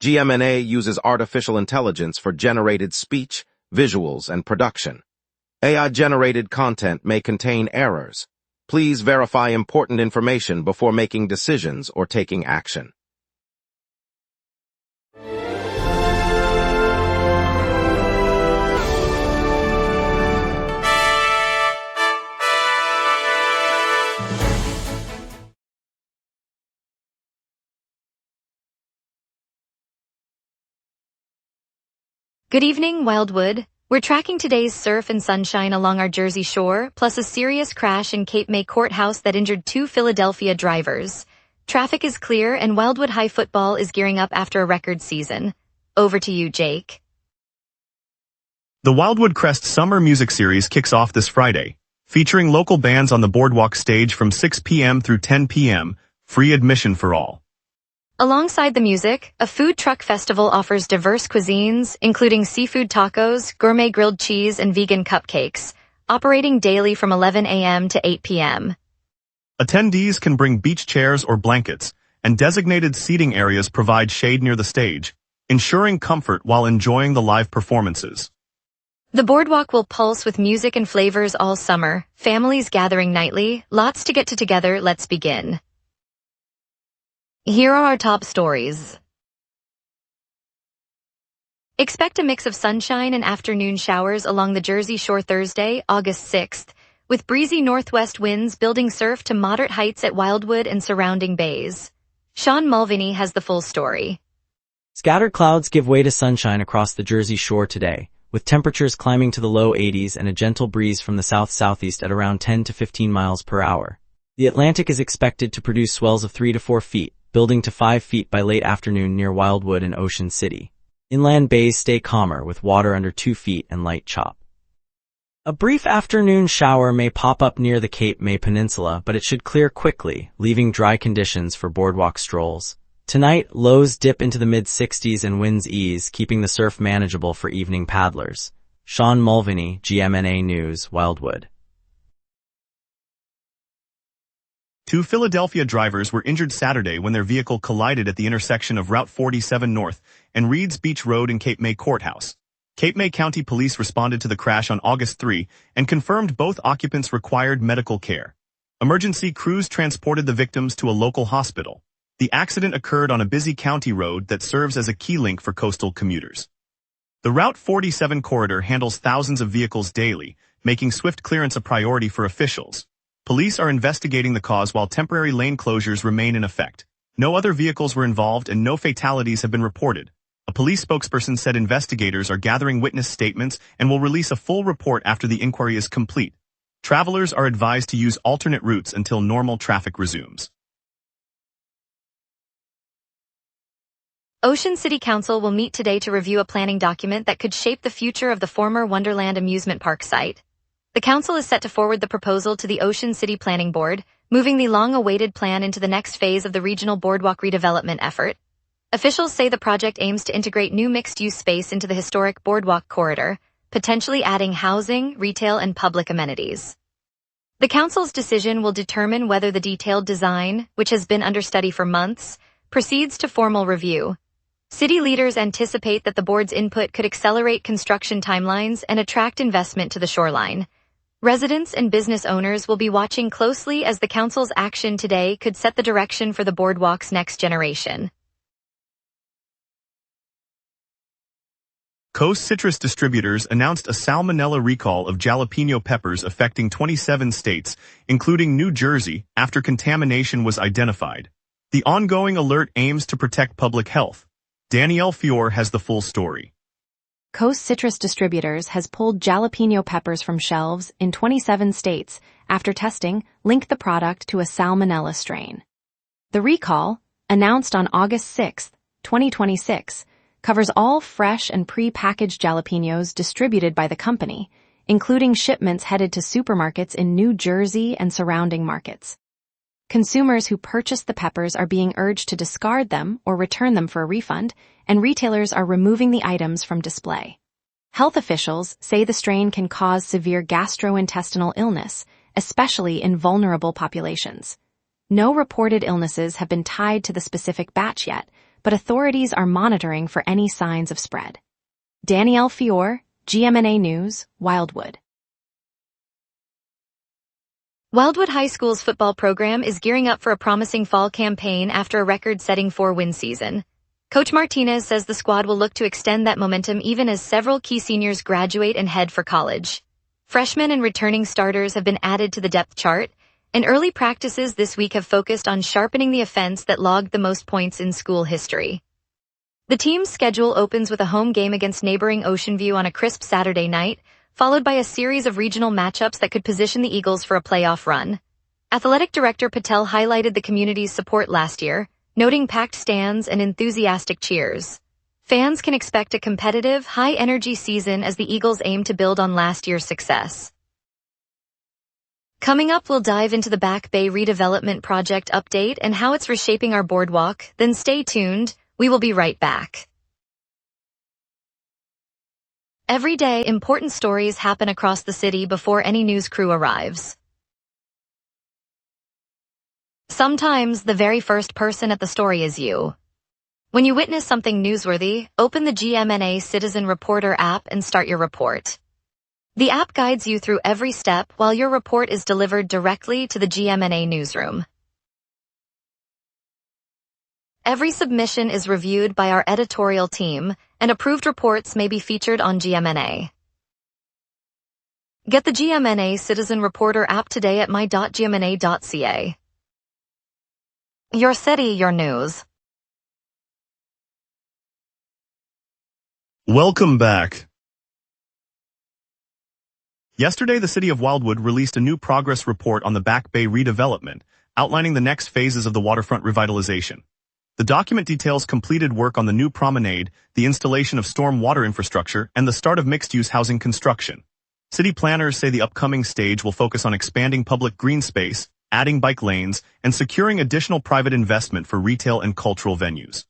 GMNA uses artificial intelligence for generated speech, visuals, and production. AI-generated content may contain errors. Please verify important information before making decisions or taking action. Good evening, Wildwood. We're tracking today's surf and sunshine along our Jersey shore, plus a serious crash in Cape May courthouse that injured 2 Philadelphia drivers. Traffic is clear and Wildwood High football is gearing up after a record season. Over to you, Jake. The Wildwood Crest Summer Music Series kicks off this Friday, featuring local bands on the Boardwalk stage from 6 p.m. through 10 p.m., free admission for all. Alongside the music, a food truck festival offers diverse cuisines, including seafood tacos, gourmet grilled cheese, and vegan cupcakes, operating daily from 11 a.m. to 8 p.m. Attendees can bring beach chairs or blankets, and designated seating areas provide shade near the stage, ensuring comfort while enjoying the live performances. The boardwalk will pulse with music and flavors all summer, families gathering nightly, lots to get to together. Let's begin. Here are our top stories. Expect a mix of sunshine and afternoon showers along the Jersey Shore Thursday, August 6th, with breezy northwest winds building surf to moderate heights at Wildwood and surrounding bays. Sean Mulvaney has the full story. Scattered clouds give way to sunshine across the Jersey Shore today, with temperatures climbing to the low 80s and a gentle breeze from the south-southeast at around 10 to 15 miles per hour. The Atlantic is expected to produce swells of 3 to 4 feet, building to 5 feet by late afternoon near Wildwood and Ocean City. Inland bays stay calmer with water under 2 feet and light chop. A brief afternoon shower may pop up near the Cape May Peninsula, but it should clear quickly, leaving dry conditions for boardwalk strolls. Tonight, lows dip into the mid-60s and winds ease, keeping the surf manageable for evening paddlers. Sean Mulvaney, GMNA News, Wildwood. 2 Philadelphia drivers were injured Saturday when their vehicle collided at the intersection of Route 47 North and Reed's Beach Road in Cape May Courthouse. Cape May County Police responded to the crash on August 3 and confirmed both occupants required medical care. Emergency crews transported the victims to a local hospital. The accident occurred on a busy county road that serves as a key link for coastal commuters. The Route 47 corridor handles thousands of vehicles daily, making swift clearance a priority for officials. Police are investigating the cause while temporary lane closures remain in effect. No other vehicles were involved and no fatalities have been reported. A police spokesperson said investigators are gathering witness statements and will release a full report after the inquiry is complete. Travelers are advised to use alternate routes until normal traffic resumes. Ocean City Council will meet today to review a planning document that could shape the future of the former Wonderland amusement park site. The council is set to forward the proposal to the Ocean City Planning Board, moving the long-awaited plan into the next phase of the regional boardwalk redevelopment effort. Officials say the project aims to integrate new mixed-use space into the historic boardwalk corridor, potentially adding housing, retail, and public amenities. The council's decision will determine whether the detailed design, which has been under study for months, proceeds to formal review. City leaders anticipate that the board's input could accelerate construction timelines and attract investment to the shoreline. Residents and business owners will be watching closely as the council's action today could set the direction for the boardwalk's next generation. Coast Citrus Distributors announced a salmonella recall of jalapeno peppers affecting 27 states, including New Jersey, after contamination was identified. The ongoing alert aims to protect public health. Danielle Fior has the full story. Coast Citrus Distributors has pulled jalapeno peppers from shelves in 27 states after testing linked the product to a salmonella strain. The recall, announced on August 6, 2026, covers all fresh and pre-packaged jalapenos distributed by the company, including shipments headed to supermarkets in New Jersey and surrounding markets. Consumers who purchase the peppers are being urged to discard them or return them for a refund, and retailers are removing the items from display. Health officials say the strain can cause severe gastrointestinal illness, especially in vulnerable populations. No reported illnesses have been tied to the specific batch yet, but authorities are monitoring for any signs of spread. Danielle Fior, GMNA News, Wildwood. Wildwood High School's football program is gearing up for a promising fall campaign after a record-setting 4-win season. Coach Martinez says the squad will look to extend that momentum even as several key seniors graduate and head for college. Freshmen and returning starters have been added to the depth chart, and early practices this week have focused on sharpening the offense that logged the most points in school history. The team's schedule opens with a home game against neighboring Ocean View on a crisp Saturday night, followed by a series of regional matchups that could position the Eagles for a playoff run. Athletic Director Patel highlighted the community's support last year, noting packed stands and enthusiastic cheers. Fans can expect a competitive, high-energy season as the Eagles aim to build on last year's success. Coming up, we'll dive into the Back Bay redevelopment project update and how it's reshaping our boardwalk. Then stay tuned. We will be right back. Every day, important stories happen across the city before any news crew arrives. Sometimes, the very first person at the story is you. When you witness something newsworthy, open the GMNA Citizen Reporter app and start your report. The app guides you through every step while your report is delivered directly to the GMNA newsroom. Every submission is reviewed by our editorial team, and approved reports may be featured on GMNA. Get the GMNA Citizen Reporter app today at my.gmna.ca. Your city, your news. Welcome back. Yesterday, the city of Wildwood released a new progress report on the Back Bay redevelopment, outlining the next phases of the waterfront revitalization. The document details completed work on the new promenade, the installation of storm water infrastructure, and the start of mixed-use housing construction. City planners say the upcoming stage will focus on expanding public green space, adding bike lanes, and securing additional private investment for retail and cultural venues.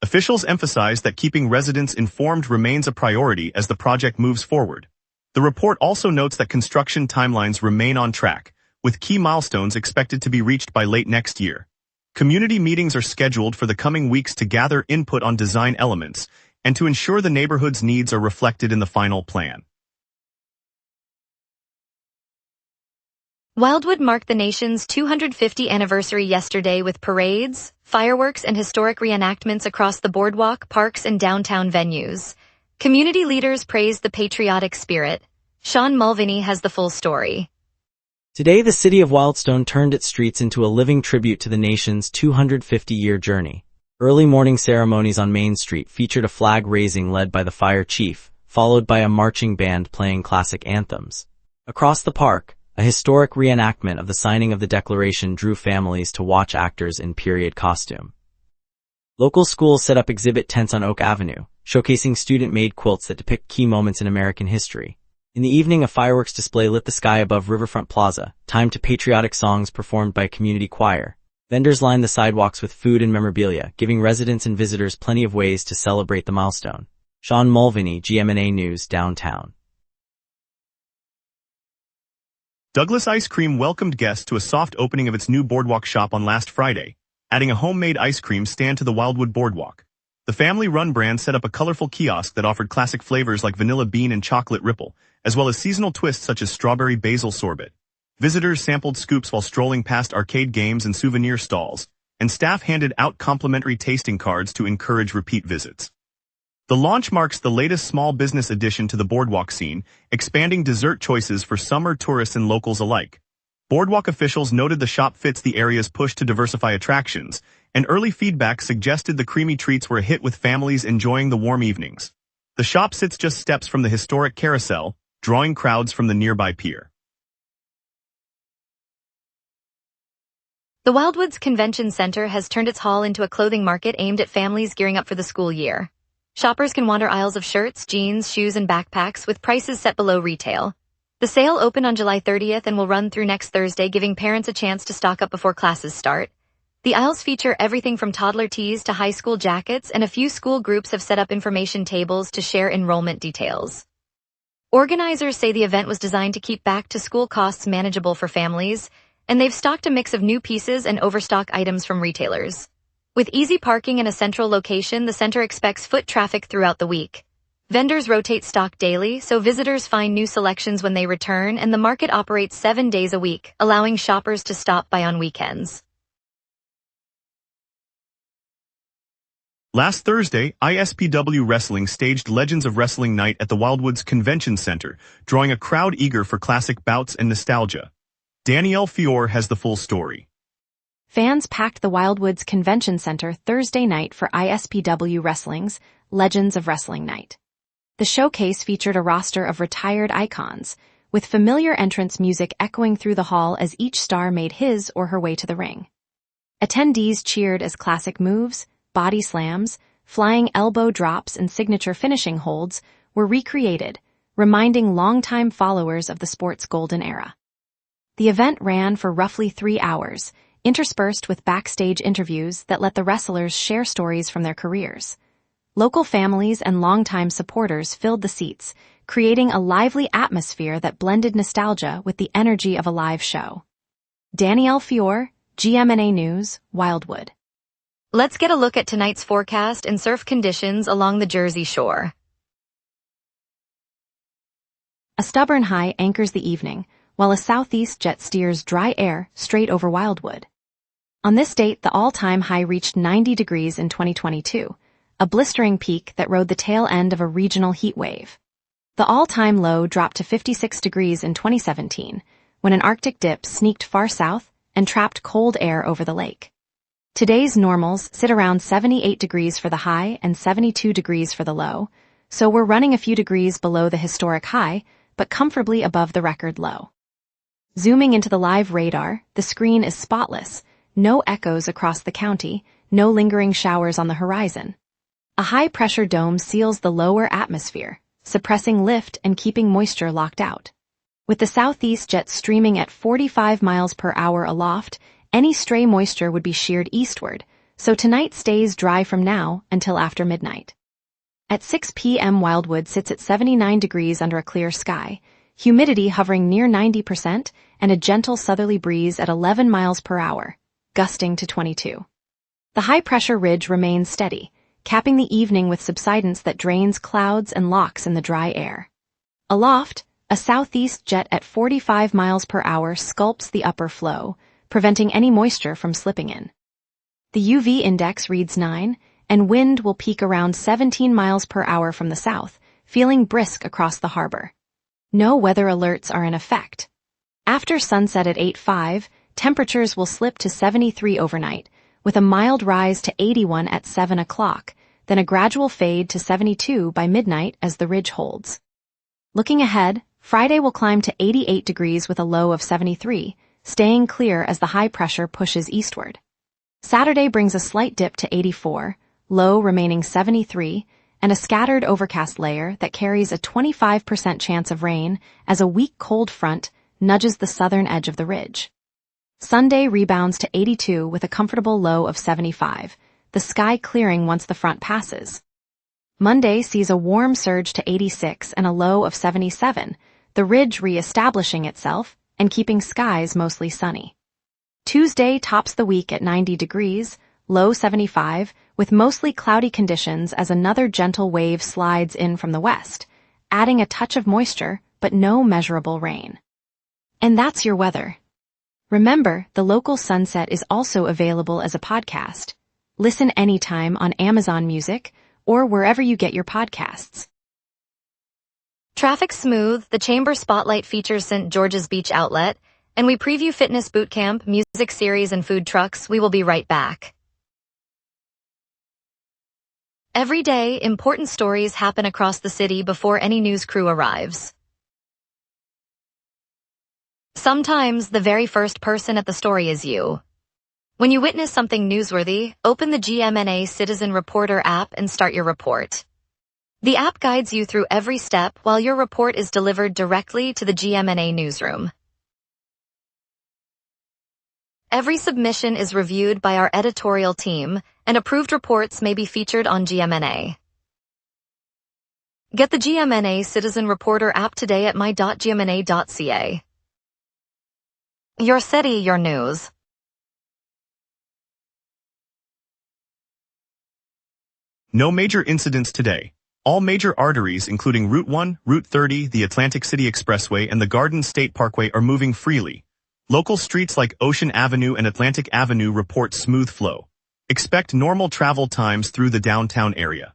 Officials emphasize that keeping residents informed remains a priority as the project moves forward. The report also notes that construction timelines remain on track, with key milestones expected to be reached by late next year. Community meetings are scheduled for the coming weeks to gather input on design elements and to ensure the neighborhood's needs are reflected in the final plan. Wildwood marked the nation's 250th anniversary yesterday with parades, fireworks, and historic reenactments across the boardwalk, parks, and downtown venues. Community leaders praised the patriotic spirit. Sean Mulvaney has the full story. Today, the city of Wildstone turned its streets into a living tribute to the nation's 250-year journey. Early morning ceremonies on Main Street featured a flag raising led by the fire chief, followed by a marching band playing classic anthems. Across the park, a historic reenactment of the signing of the Declaration drew families to watch actors in period costume. Local schools set up exhibit tents on Oak Avenue, showcasing student-made quilts that depict key moments in American history. In the evening, a fireworks display lit the sky above Riverfront Plaza, timed to patriotic songs performed by a community choir. Vendors lined the sidewalks with food and memorabilia, giving residents and visitors plenty of ways to celebrate the milestone. Sean Mulvaney, GMNA News, Downtown. Douglas Ice Cream welcomed guests to a soft opening of its new boardwalk shop on last Friday, adding a homemade ice cream stand to the Wildwood Boardwalk. The family-run brand set up a colorful kiosk that offered classic flavors like vanilla bean and chocolate ripple, as well as seasonal twists such as strawberry basil sorbet. Visitors sampled scoops while strolling past arcade games and souvenir stalls, and staff handed out complimentary tasting cards to encourage repeat visits. The launch marks the latest small business addition to the boardwalk scene, expanding dessert choices for summer tourists and locals alike. Boardwalk officials noted the shop fits the area's push to diversify attractions, and early feedback suggested the creamy treats were a hit with families enjoying the warm evenings. The shop sits just steps from the historic carousel, drawing crowds from the nearby pier. The Wildwoods Convention Center has turned its hall into a clothing market aimed at families gearing up for the school year. Shoppers can wander aisles of shirts, jeans, shoes, and backpacks with prices set below retail. The sale opened on July 30th and will run through next Thursday, giving parents a chance to stock up before classes start. The aisles feature everything from toddler tees to high school jackets, and a few school groups have set up information tables to share enrollment details. Organizers say the event was designed to keep back-to-school costs manageable for families, and they've stocked a mix of new pieces and overstock items from retailers. With easy parking and a central location, the center expects foot traffic throughout the week. Vendors rotate stock daily, so visitors find new selections when they return, and the market operates 7 days a week, allowing shoppers to stop by on weekends. Last Thursday, ISPW Wrestling staged Legends of Wrestling Night at the Wildwood's Convention Center, drawing a crowd eager for classic bouts and nostalgia. Danielle Fior has the full story. Fans packed the Wildwood's Convention Center Thursday night for ISPW Wrestling's Legends of Wrestling Night. The showcase featured a roster of retired icons, with familiar entrance music echoing through the hall as each star made his or her way to the ring. Attendees cheered as classic moves, body slams, flying elbow drops, and signature finishing holds were recreated, reminding longtime followers of the sport's golden era. The event ran for roughly 3 hours, interspersed with backstage interviews that let the wrestlers share stories from their careers. Local families and longtime supporters filled the seats, creating a lively atmosphere that blended nostalgia with the energy of a live show. Danielle Fior, GMNA News, Wildwood. Let's get a look at tonight's forecast and surf conditions along the Jersey Shore. A stubborn high anchors the evening, while a southeast jet steers dry air straight over Wildwood. On this date, the all-time high reached 90 degrees in 2022, a blistering peak that rode the tail end of a regional heat wave. The all-time low dropped to 56 degrees in 2017, when an Arctic dip sneaked far south and trapped cold air over the lake. Today's normals sit around 78 degrees for the high and 72 degrees for the low, so we're running a few degrees below the historic high, but comfortably above the record low. Zooming into the live radar, the screen is spotless, no echoes across the county, no lingering showers on the horizon. A high-pressure dome seals the lower atmosphere, suppressing lift and keeping moisture locked out. With the southeast jet streaming at 45 miles per hour aloft, any stray moisture would be sheared eastward, so tonight stays dry from now until after midnight. At 6 p.m. Wildwood sits at 79 degrees under a clear sky, humidity hovering near 90%, and a gentle southerly breeze at 11 miles per hour, gusting to 22. The high-pressure ridge remains steady, capping the evening with subsidence that drains clouds and locks in the dry air. Aloft, a southeast jet at 45 miles per hour sculpts the upper flow, preventing any moisture from slipping in. The UV index reads 9, and wind will peak around 17 miles per hour from the south, feeling brisk across the harbor. No weather alerts are in effect. After sunset at 8:05, temperatures will slip to 73 overnight, with a mild rise to 81 at 7 o'clock, then a gradual fade to 72 by midnight as the ridge holds. Looking ahead, Friday will climb to 88 degrees with a low of 73, staying clear as the high pressure pushes eastward. Saturday brings a slight dip to 84, low remaining 73, and a scattered overcast layer that carries a 25% chance of rain as a weak cold front nudges the southern edge of the ridge. Sunday rebounds to 82 with a comfortable low of 75, the sky clearing once the front passes. Monday sees a warm surge to 86 and a low of 77, the ridge re-establishing itself and keeping skies mostly sunny. Tuesday tops the week at 90 degrees, low 75, with mostly cloudy conditions as another gentle wave slides in from the west, adding a touch of moisture but no measurable rain. And that's your weather. Remember, the local sunset is also available as a podcast. Listen anytime on Amazon Music or wherever you get your podcasts. Traffic smooth, the Chamber Spotlight features St. George's Beach Outlet, and we preview fitness boot camp, music series, and food trucks. We will be right back. Every day, important stories happen across the city before any news crew arrives. Sometimes the very first person at the story is you. When you witness something newsworthy, open the GMNA Citizen Reporter app and start your report. The app guides you through every step while your report is delivered directly to the GMNA newsroom. Every submission is reviewed by our editorial team, and approved reports may be featured on GMNA. Get the GMNA Citizen Reporter app today at my.gmna.ca. Your city, your news. No major incidents today. All major arteries, including Route 1, Route 30, the Atlantic City Expressway, and the Garden State Parkway are moving freely. Local streets like Ocean Avenue and Atlantic Avenue report smooth flow. Expect normal travel times through the downtown area.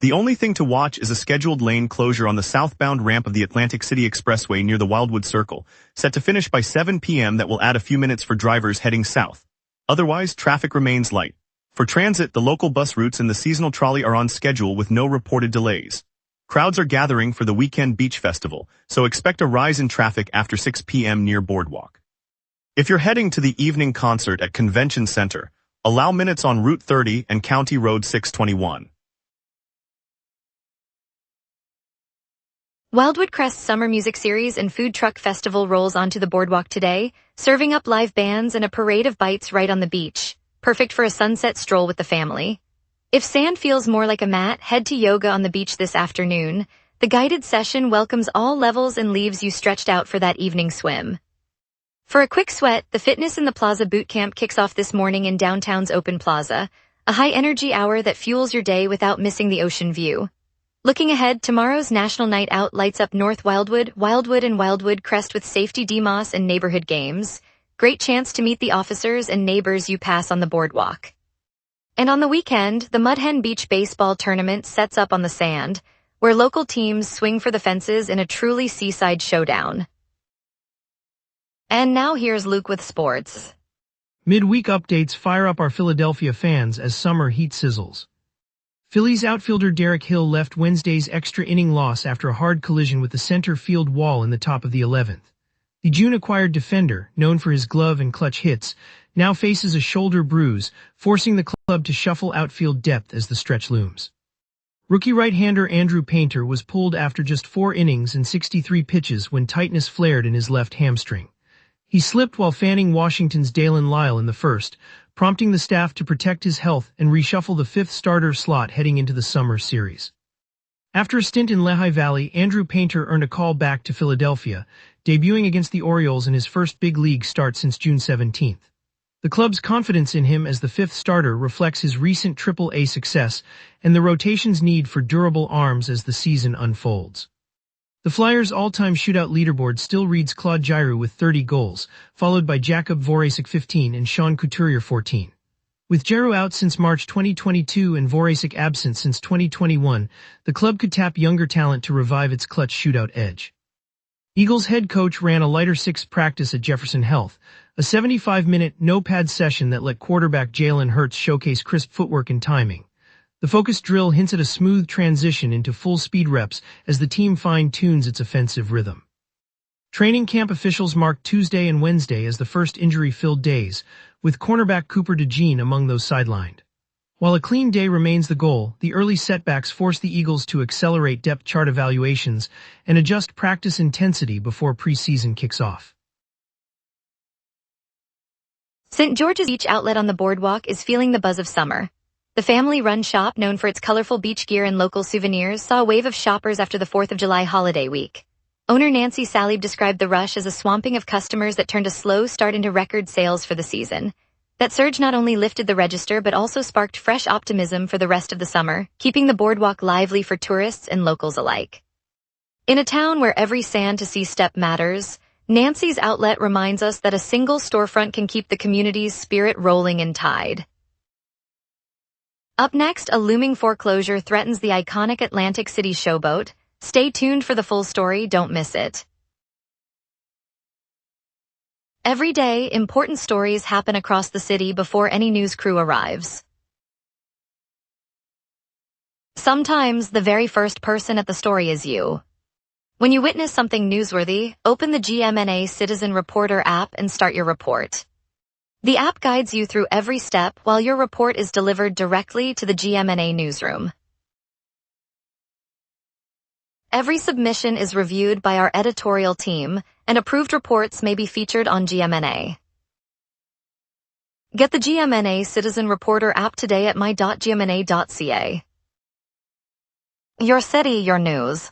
The only thing to watch is a scheduled lane closure on the southbound ramp of the Atlantic City Expressway near the Wildwood Circle, set to finish by 7 p.m. that will add a few minutes for drivers heading south. Otherwise, traffic remains light. For transit, the local bus routes and the seasonal trolley are on schedule with no reported delays. Crowds are gathering for the weekend beach festival, so expect a rise in traffic after 6 p.m. near Boardwalk. If you're heading to the evening concert at Convention Center, allow minutes on Route 30 and County Road 621. Wildwood Crest's Summer Music Series and Food Truck Festival rolls onto the boardwalk today, serving up live bands and a parade of bites right on the beach. Perfect for a sunset stroll with the family. If sand feels more like a mat, head to yoga on the beach this afternoon. The guided session welcomes all levels and leaves you stretched out for that evening swim. For a quick sweat, the Fitness in the Plaza boot camp kicks off this morning in downtown's Open Plaza, a high-energy hour that fuels your day without missing the ocean view. Looking ahead, tomorrow's National Night Out lights up North Wildwood, and Wildwood Crest with safety DMOS and neighborhood games. Great chance to meet the officers and neighbors you pass on the boardwalk. And on the weekend, the Mudhen Beach Baseball Tournament sets up on the sand, where local teams swing for the fences in a truly seaside showdown. And now here's Luke with sports. Midweek updates fire up our Philadelphia fans as summer heat sizzles. Phillies outfielder Derek Hill left Wednesday's extra inning loss after a hard collision with the center field wall in the top of the 11th. The June-acquired defender, known for his glove and clutch hits, now faces a shoulder bruise, forcing the club to shuffle outfield depth as the stretch looms. Rookie right-hander Andrew Painter was pulled after just 4 innings and 63 pitches when tightness flared in his left hamstring. He slipped while fanning Washington's Dalen Lyle in the first, prompting the staff to protect his health and reshuffle the 5th starter slot heading into the summer series. After a stint in Lehigh Valley, Andrew Painter earned a call back to Philadelphia, debuting against the Orioles in his first big league start since June 17th. The club's confidence in him as the 5th starter reflects his recent Triple-A success and the rotation's need for durable arms as the season unfolds. The Flyers' all-time shootout leaderboard still reads Claude Giroux with 30 goals, followed by Jakub Voracek 15 and Sean Couturier 14. With Giroux out since March 2022 and Voracek absent since 2021, the club could tap younger talent to revive its clutch shootout edge. Eagles head coach ran a lighter 6th practice at Jefferson Health, a 75-minute no-pad session that let quarterback Jalen Hurts showcase crisp footwork and timing. The focused drill hints at a smooth transition into full-speed reps as the team fine-tunes its offensive rhythm. Training camp officials marked Tuesday and Wednesday as the first injury-filled days, with cornerback Cooper DeJean among those sidelined. While a clean day remains the goal, the early setbacks force the Eagles to accelerate depth chart evaluations and adjust practice intensity before preseason kicks off. St. George's Beach Outlet on the boardwalk is feeling the buzz of summer. The family-run shop, known for its colorful beach gear and local souvenirs, saw a wave of shoppers after the 4th of July holiday week. Owner Nancy Salib described the rush as a swamping of customers that turned a slow start into record sales for the season. That surge not only lifted the register but also sparked fresh optimism for the rest of the summer, keeping the boardwalk lively for tourists and locals alike. In a town where every sand-to-sea step matters, Nancy's outlet reminds us that a single storefront can keep the community's spirit rolling in tide. Up next, a looming foreclosure threatens the iconic Atlantic City showboat. Stay tuned for the full story, don't miss it. Every day, important stories happen across the city before any news crew arrives. Sometimes, the very first person at the story is you. When you witness something newsworthy, open the GMNA Citizen Reporter app and start your report. The app guides you through every step while your report is delivered directly to the GMNA newsroom. Every submission is reviewed by our editorial team, and approved reports may be featured on GMNA. Get the GMNA Citizen Reporter app today at my.gmna.ca. Your city, your news.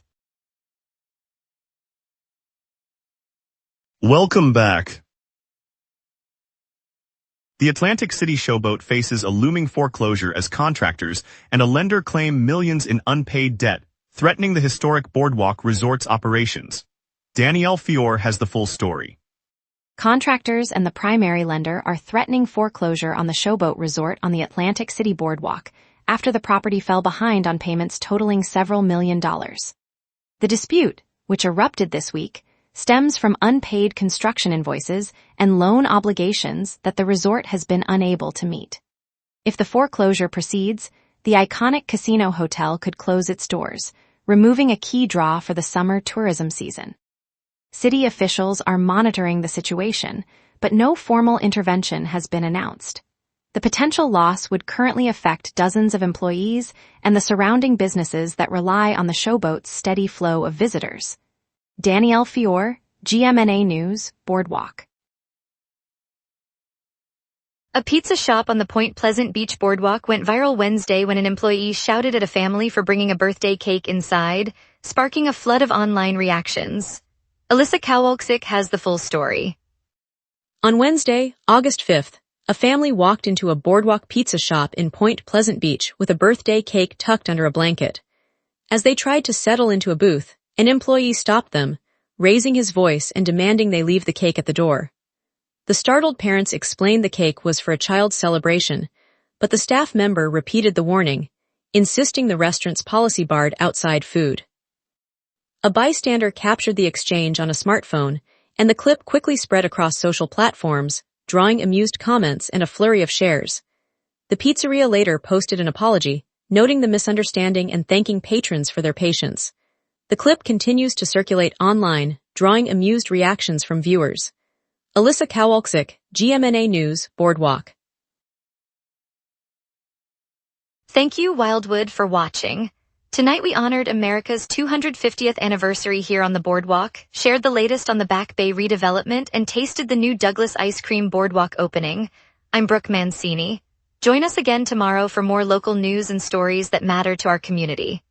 Welcome back. The Atlantic City showboat faces a looming foreclosure as contractors and a lender claim millions in unpaid debt, threatening the historic boardwalk resort's operations. Danielle Fior has the full story. Contractors and the primary lender are threatening foreclosure on the showboat resort on the Atlantic City boardwalk after the property fell behind on payments totaling several $millions. The dispute, which erupted this week, stems from unpaid construction invoices and loan obligations that the resort has been unable to meet. If the foreclosure proceeds, the iconic casino hotel could close its doors, removing a key draw for the summer tourism season. City officials are monitoring the situation, but no formal intervention has been announced. The potential loss would currently affect dozens of employees and the surrounding businesses that rely on the showboat's steady flow of visitors. Danielle Fior, GMNA News, Boardwalk. A pizza shop on the Point Pleasant Beach boardwalk went viral Wednesday when an employee shouted at a family for bringing a birthday cake inside, sparking a flood of online reactions. Alyssa Kowalczyk has the full story. On Wednesday, August 5th, a family walked into a boardwalk pizza shop in Point Pleasant Beach with a birthday cake tucked under a blanket. As they tried to settle into a booth, an employee stopped them, raising his voice and demanding they leave the cake at the door. The startled parents explained the cake was for a child's celebration, but the staff member repeated the warning, insisting the restaurant's policy barred outside food. A bystander captured the exchange on a smartphone, and the clip quickly spread across social platforms, drawing amused comments and a flurry of shares. The pizzeria later posted an apology, noting the misunderstanding and thanking patrons for their patience. The clip continues to circulate online, drawing amused reactions from viewers. Alyssa Kowalczyk, GMNA News, Boardwalk. Thank you, Wildwood, for watching. Tonight we honored America's 250th anniversary here on the boardwalk, shared the latest on the Back Bay redevelopment, and tasted the new Douglas Ice Cream Boardwalk opening. I'm Brooke Mancini. Join us again tomorrow for more local news and stories that matter to our community.